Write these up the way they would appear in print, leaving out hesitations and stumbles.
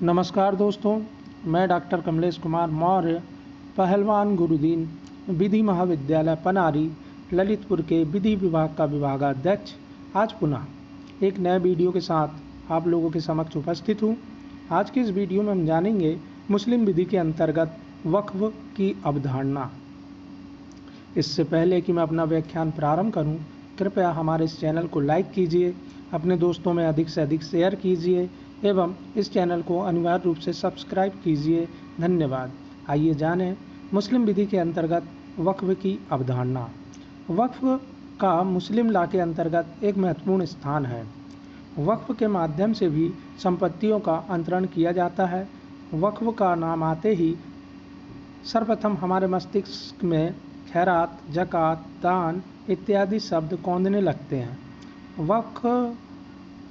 नमस्कार दोस्तों, मैं डॉक्टर कमलेश कुमार मौर्य, पहलवान गुरुदीन विधि महाविद्यालय पनारी ललितपुर के विधि विभाग का विभागाध्यक्ष आज पुनः एक नए वीडियो के साथ आप लोगों के समक्ष उपस्थित हूँ। आज की इस वीडियो में हम जानेंगे मुस्लिम विधि के अंतर्गत वक्फ की अवधारणा। इससे पहले कि मैं अपना व्याख्यान प्रारंभ करूं, कृपया हमारे इस चैनल को लाइक कीजिए, अपने दोस्तों में अधिक से अधिक शेयर कीजिए एवं इस चैनल को अनिवार्य रूप से सब्सक्राइब कीजिए। धन्यवाद। आइए जानें मुस्लिम विधि के अंतर्गत वक्फ की अवधारणा। वक्फ का मुस्लिम लॉ के अंतर्गत एक महत्वपूर्ण स्थान है। वक्फ के माध्यम से भी संपत्तियों का अंतरण किया जाता है। वक्फ का नाम आते ही सर्वप्रथम हमारे मस्तिष्क में खैरात, ज़कात, दान इत्यादि शब्द कौंधने लगते हैं। वक्फ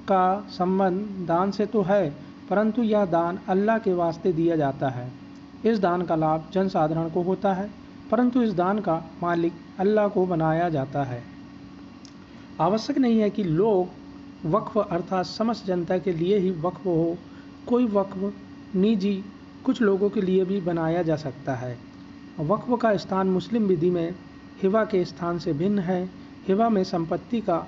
का संबंध दान से तो है, परंतु यह दान अल्लाह के वास्ते दिया जाता है। इस दान का लाभ जनसाधारण को होता है, परंतु इस दान का मालिक अल्लाह को बनाया जाता है। आवश्यक नहीं है कि लोग वक्फ अर्थात समस्त जनता के लिए ही वक्फ हो। कोई वक्फ निजी कुछ लोगों के लिए भी बनाया जा सकता है। वक्फ का स्थान मुस्लिम विधि में हिबा के स्थान से भिन्न है। हिबा में संपत्ति का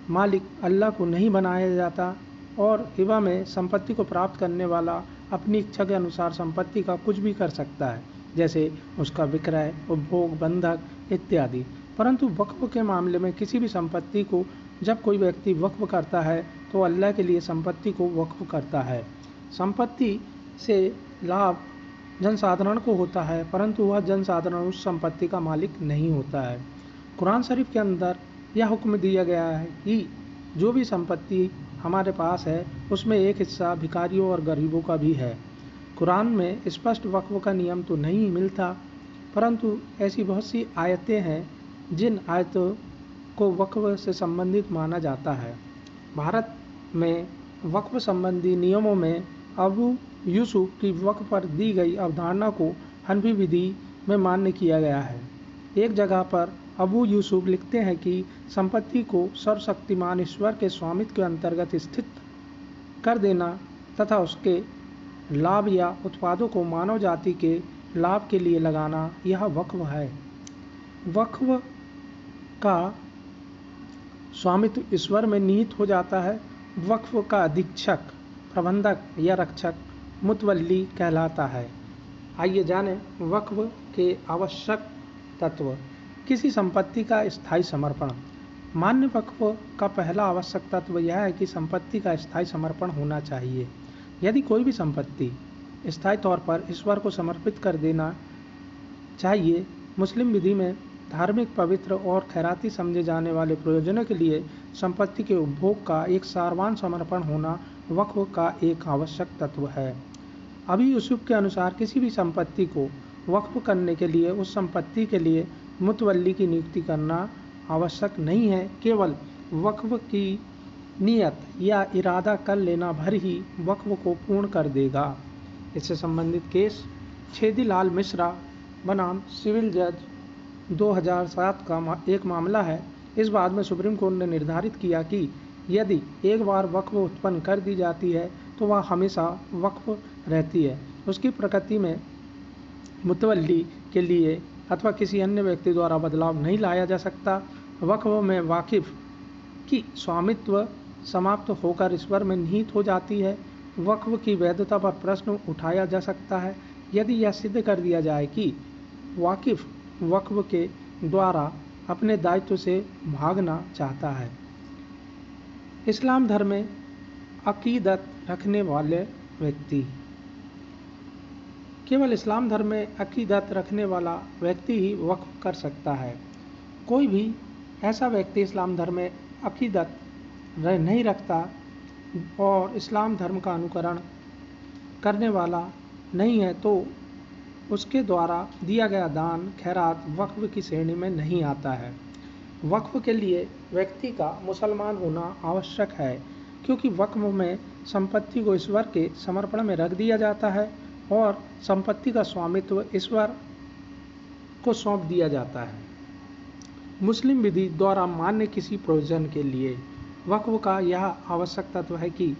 मालिक अल्लाह को नहीं बनाया जाता और हिबा में संपत्ति को प्राप्त करने वाला अपनी इच्छा के अनुसार संपत्ति का कुछ भी कर सकता है, जैसे उसका विक्रय, उपभोग, बंधक इत्यादि। परंतु वक्फ के मामले में किसी भी संपत्ति को जब कोई व्यक्ति वक्फ करता है तो अल्लाह के लिए संपत्ति को वक्फ करता है। संपत्ति से लाभ जनसाधारण को होता है, परंतु वह जनसाधारण उस संपत्ति का मालिक नहीं होता है। कुरान शरीफ के अंदर यह हुक्म दिया गया है कि जो भी संपत्ति हमारे पास है उसमें एक हिस्सा भिखारियों और गरीबों का भी है। कुरान में स्पष्ट वक्फ का नियम तो नहीं मिलता, परंतु ऐसी बहुत सी आयतें हैं जिन आयतों को वक्फ से संबंधित माना जाता है। भारत में वक्फ संबंधी नियमों में अबू यूसुफ की वक्फ पर दी गई अवधारणा को हनफी विधि में मान्य किया गया है। एक जगह पर अबू यूसुफ लिखते हैं कि संपत्ति को सर्वशक्तिमान ईश्वर के स्वामित्व के अंतर्गत स्थित कर देना तथा उसके लाभ या उत्पादों को मानव जाति के लाभ के लिए लगाना, यह वक्फ है। वक्फ का स्वामित्व ईश्वर में निहित हो जाता है। वक्फ का अधीक्षक, प्रबंधक या रक्षक मुतवल्ली कहलाता है। आइए जानें वक्फ के आवश्यक तत्व। किसी संपत्ति का स्थायी समर्पण। मान्य वक्फ का पहला आवश्यक तत्व यह है कि संपत्ति का स्थायी समर्पण होना चाहिए। यदि कोई भी संपत्ति स्थायी तौर पर ईश्वर को समर्पित कर देना चाहिए। मुस्लिम विधि में धार्मिक, पवित्र और खैराती समझे जाने वाले प्रयोजनों के लिए संपत्ति के उपभोग का एक सारवान समर्पण होना वक्फ का एक आवश्यक तत्व है। अभी यूसुफ के अनुसार किसी भी संपत्ति को वक्फ करने के लिए उस संपत्ति के लिए मुतवल्ली की नियुक्ति करना आवश्यक नहीं है। केवल वक्फ की नियत या इरादा कर लेना भर ही वक्फ को पूर्ण कर देगा। इससे संबंधित केस छेदीलाल मिश्रा बनाम सिविल जज 2007 का एक मामला है। इस बात में सुप्रीम कोर्ट ने निर्धारित किया कि यदि एक बार वक्फ उत्पन्न कर दी जाती है तो वह हमेशा वक्फ रहती है। उसकी प्रकृति में मुतवल्ली के लिए अथवा किसी अन्य व्यक्ति द्वारा बदलाव नहीं लाया जा सकता। वक्फ में वाकिफ की स्वामित्व समाप्त होकर ईश्वर में निहित हो जाती है। वक्फ की वैधता पर प्रश्न उठाया जा सकता है यदि यह सिद्ध कर दिया जाए कि वाकिफ वक्फ के द्वारा अपने दायित्व से भागना चाहता है। इस्लाम धर्म में अकीदत रखने वाले व्यक्ति। केवल इस्लाम धर्म में अकीदत रखने वाला व्यक्ति ही वक्फ कर सकता है। कोई भी ऐसा व्यक्ति इस्लाम धर्म में अकीदत नहीं रखता और इस्लाम धर्म का अनुकरण करने वाला नहीं है तो उसके द्वारा दिया गया दान, खैरात वक्फ की श्रेणी में नहीं आता है। वक्फ के लिए व्यक्ति का मुसलमान होना आवश्यक है, क्योंकि वक्फ में संपत्ति को ईश्वर के समर्पण में रख दिया जाता है और संपत्ति का स्वामित्व ईश्वर को सौंप दिया जाता है। मुस्लिम विधि द्वारा मान्य किसी प्रयोजन के लिए वक्फ का यह आवश्यक तत्व है कि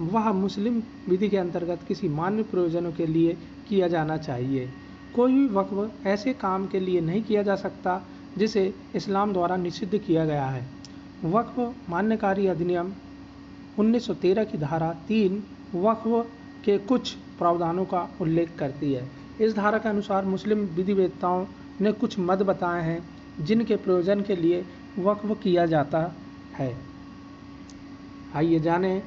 वह मुस्लिम विधि के अंतर्गत किसी मान्य प्रयोजनों के लिए किया जाना चाहिए। कोई भी वक्फ ऐसे काम के लिए नहीं किया जा सकता जिसे इस्लाम द्वारा निषिद्ध किया गया है। वक्फ मान्यकारी अधिनियम 1913 की धारा 3 वक्फ के कुछ प्रावधानों का उल्लेख करती है। इस धारा के अनुसार मुस्लिम विधिवेत्ताओं ने कुछ मद बताए हैं जिनके प्रयोजन के लिए वक्फ किया जाता है। आइए जानें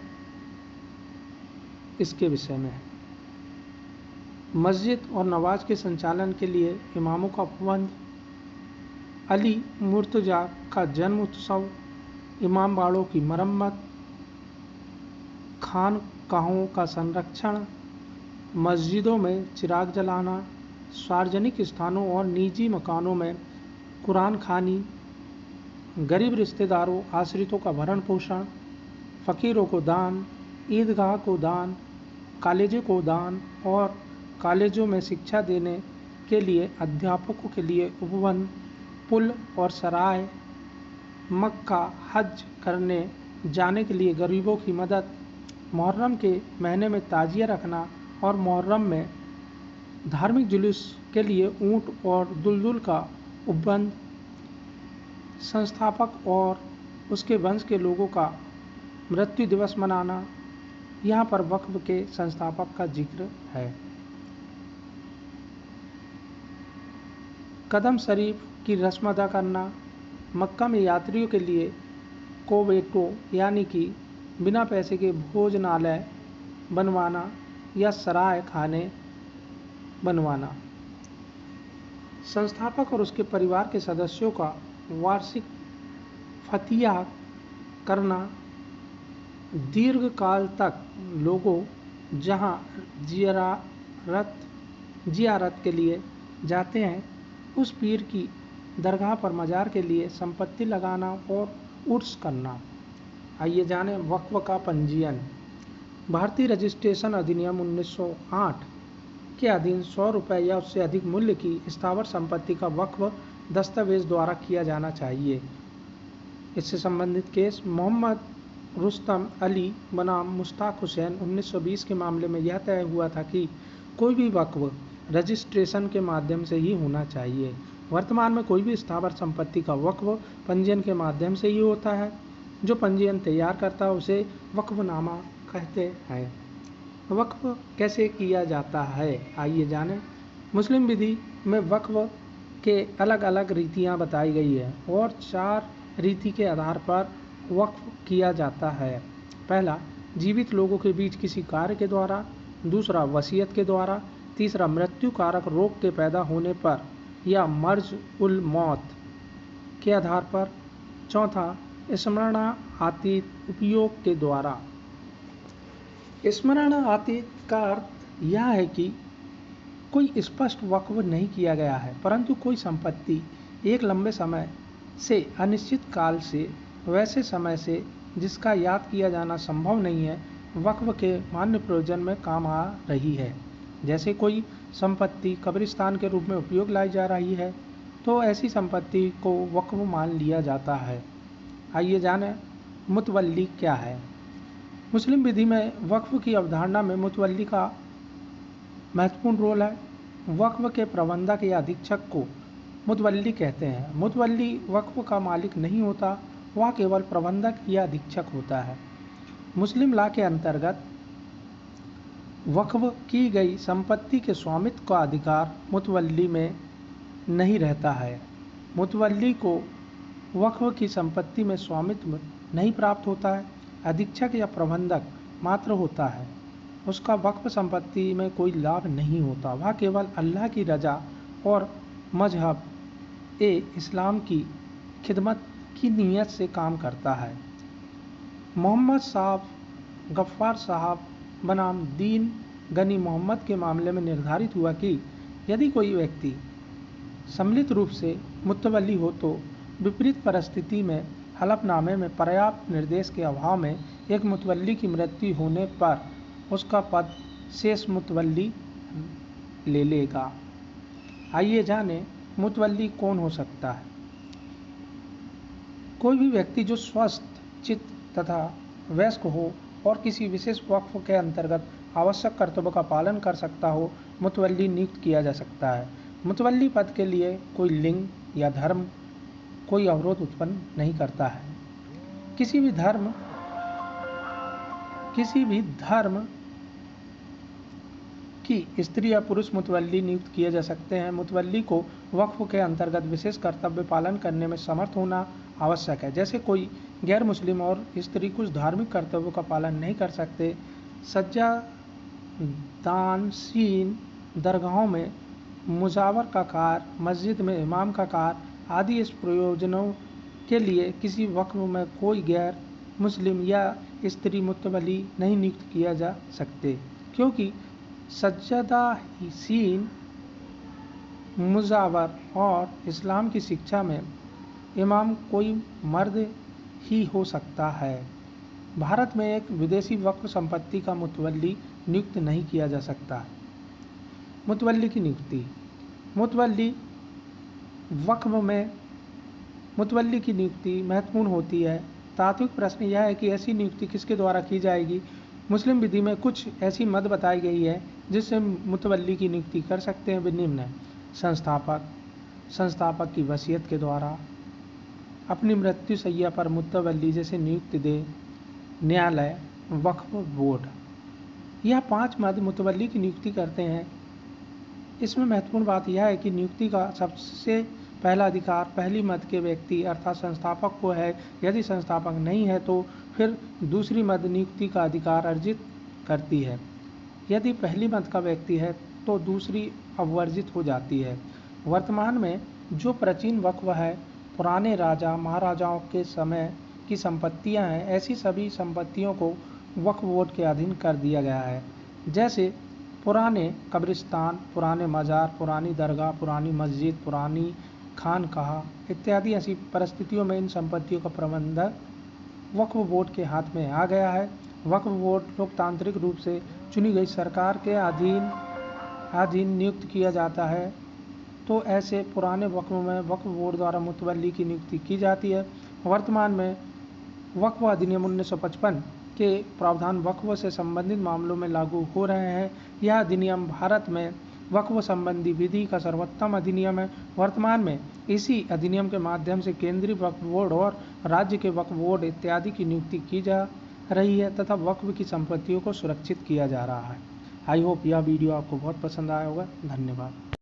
इसके विषय में। मस्जिद और नमाज के संचालन के लिए इमामों का प्रबंध, अली मुर्तजा का जन्म उत्सव, इमाम बाड़ों की मरम्मत, खानकाहों का संरक्षण, मस्जिदों में चिराग जलाना, सार्वजनिक स्थानों और निजी मकानों में कुरान खानी, गरीब रिश्तेदारों आश्रितों का भरण पोषण, फ़कीरों को दान, ईदगाह को दान, कॉलेजों को दान और कॉलेजों में शिक्षा देने के लिए अध्यापकों के लिए उपवन, पुल और सराय, मक्का हज करने जाने के लिए गरीबों की मदद, मुहर्रम के महीने में ताजिया रखना और मुहर्रम में धार्मिक जुलूस के लिए ऊँट और दुल्दुल का उपबंध, संस्थापक और उसके वंश के लोगों का मृत्यु दिवस मनाना। यहाँ पर वक्फ के संस्थापक का जिक्र है। कदम शरीफ की रस्म अदा करना, मक्का में यात्रियों के लिए कोवेटो यानी कि बिना पैसे के भोजनालय बनवाना या सराय खाने बनवाना, संस्थापक और उसके परिवार के सदस्यों का वार्षिक फतिया करना, दीर्घ काल तक लोगों जहां जियारत के लिए जाते हैं उस पीर की दरगाह पर मज़ार के लिए संपत्ति लगाना और उर्स करना। आइए जानें वक्फ का पंजीयन। भारतीय रजिस्ट्रेशन अधिनियम 1908 के अधीन 100 रुपये या उससे अधिक मूल्य की स्थावर संपत्ति का वक्फ दस्तावेज द्वारा किया जाना चाहिए। इससे संबंधित केस मोहम्मद रुस्तम अली बनाम मुश्ताक हुसैन 1920 के मामले में यह तय हुआ था कि कोई भी वक्फ रजिस्ट्रेशन के माध्यम से ही होना चाहिए। वर्तमान में कोई भी स्थावर संपत्ति का वक्फ पंजीयन के माध्यम से ही होता है। जो पंजीयन तैयार करता है उसे वक्फनामा कहते हैं। वक्फ कैसे किया जाता है, आइए जानें। मुस्लिम विधि में वक्फ के अलग अलग रीतियाँ बताई गई है और 4 रीति के आधार पर वक्फ किया जाता है। पहला, जीवित लोगों के बीच किसी कार्य के द्वारा। दूसरा, वसीयत के द्वारा। तीसरा, मृत्यु कारक रोग के पैदा होने पर या मर्ज उल मौत के आधार पर। चौथा, स्मरणातीत उपयोग के द्वारा। स्मरणातीत का अर्थ यह है कि कोई स्पष्ट वक्फ नहीं किया गया है परंतु कोई संपत्ति एक लंबे समय से अनिश्चित काल से वैसे समय से जिसका याद किया जाना संभव नहीं है वक्फ के मान्य प्रयोजन में काम आ रही है। जैसे कोई संपत्ति कब्रिस्तान के रूप में उपयोग लाई जा रही है तो ऐसी संपत्ति को वक्फ मान लिया जाता है। आइए जानें मुतवल्ली क्या है। मुस्लिम विधि में वक्फ की अवधारणा में मुतवल्ली का महत्वपूर्ण रोल है। वक्फ के प्रबंधक या अधीक्षक को मुतवल्ली कहते हैं। मुतवल्ली वक्फ का मालिक नहीं होता, वह केवल प्रबंधक या अधीक्षक होता है। मुस्लिम लॉ के अंतर्गत वक्फ की गई संपत्ति के स्वामित्व का अधिकार मुतवल्ली में नहीं रहता है। मुतवल्ली को वक्फ की संपत्ति में स्वामित्व नहीं प्राप्त होता है। अधीक्षक या प्रबंधक मात्र होता है, उसका वक्फ संपत्ति में कोई लाभ नहीं होता। वह केवल अल्लाह की रजा और मजहब इस्लाम की खिदमत की नीयत से काम करता है। मोहम्मद साहब गफ्फार साहब बनाम दीन गनी मोहम्मद के मामले में निर्धारित हुआ कि यदि कोई व्यक्ति सम्मिलित रूप से मुतवल्ली हो तो विपरीत परिस्थिति में हलफनामे में पर्याप्त निर्देश के अभाव में एक मुतवल्ली की मृत्यु होने पर उसका पद शेष मुतवल्ली ले लेगा। आइए जानें मुतवल्ली कौन हो सकता है। कोई भी व्यक्ति जो स्वस्थ चित्त तथा वयस्क हो और किसी विशेष वक्फ के अंतर्गत आवश्यक कर्तव्यों का पालन कर सकता हो, मुतवल्ली नियुक्त किया जा सकता है। मुतवल्ली पद के लिए कोई लिंग या धर्म कोई अवरोध उत्पन्न नहीं करता है। किसी भी धर्म की स्त्री या पुरुष मुतवल्ली नियुक्त किए जा सकते हैं। मुतवल्ली को वक्फ के अंतर्गत विशेष कर्तव्य पालन करने में समर्थ होना आवश्यक है। जैसे कोई गैर मुस्लिम और स्त्री कुछ धार्मिक कर्तव्यों का पालन नहीं कर सकते, सज्जा दानशीन, दरगाहों में मुजावर का कार्य, मस्जिद में इमाम का कार्य आदि इस प्रयोजनों के लिए किसी वक्फ में कोई गैर मुस्लिम या स्त्री मुतवल्ली नहीं नियुक्त किया जा सकते, क्योंकि सज्जदाशीन, मुजावर और इस्लाम की शिक्षा में इमाम कोई मर्द ही हो सकता है। भारत में एक विदेशी वक्फ संपत्ति का मुतवल्ली नियुक्त नहीं किया जा सकता। मुतवल्ली की नियुक्ति। मुतवल्ली वक्फ में मुतवल्ली की नियुक्ति महत्वपूर्ण होती है। तात्विक प्रश्न यह है कि ऐसी नियुक्ति किसके द्वारा की जाएगी। मुस्लिम विधि में कुछ ऐसी मद बताई गई है जिससे मुतवल्ली की नियुक्ति कर सकते हैं। वे निम्न है: संस्थापक की वसीयत के द्वारा, अपनी मृत्यु शैया पर मुतवल्ली जैसे नियुक्ति दे, न्यायालय, वक्फ बोर्ड। यह 5 मद मुतवल्ली की नियुक्ति करते हैं। इसमें महत्वपूर्ण बात यह है कि नियुक्ति का सबसे पहला अधिकार पहली मद के व्यक्ति अर्थात संस्थापक को है। यदि संस्थापक नहीं है तो फिर दूसरी मद नियुक्ति का अधिकार अर्जित करती है। यदि पहली मद का व्यक्ति है तो दूसरी अवर्जित हो जाती है। वर्तमान में जो प्राचीन वक्फ है पुराने राजा महाराजाओं के समय की संपत्तियां हैं, ऐसी सभी संपत्तियों को वक्फ बोर्ड के अधीन कर दिया गया है। जैसे पुराने कब्रिस्तान, पुराने मज़ार, पुरानी दरगाह, पुरानी मस्जिद, पुरानी खानकाह इत्यादि ऐसी परिस्थितियों में इन संपत्तियों का प्रबंधन वक्फ बोर्ड के हाथ में आ गया है। वक्फ बोर्ड लोकतांत्रिक रूप से चुनी गई सरकार के अधीन नियुक्त किया जाता है। तो ऐसे पुराने वक्फ में वक्फ बोर्ड द्वारा मुतवल्ली की नियुक्ति की जाती है। वर्तमान में वक्फ अधिनियम 1955 के प्रावधान वक्फ से संबंधित मामलों में लागू हो रहे हैं। यह अधिनियम भारत में वक्फ संबंधी विधि का सर्वोत्तम अधिनियम है। वर्तमान में इसी अधिनियम के माध्यम से केंद्रीय वक्फ बोर्ड और राज्य के वक्फ बोर्ड इत्यादि की नियुक्ति की जा रही है तथा वक्फ की संपत्तियों को सुरक्षित किया जा रहा है। आई होप यह वीडियो आपको बहुत पसंद आया होगा। धन्यवाद।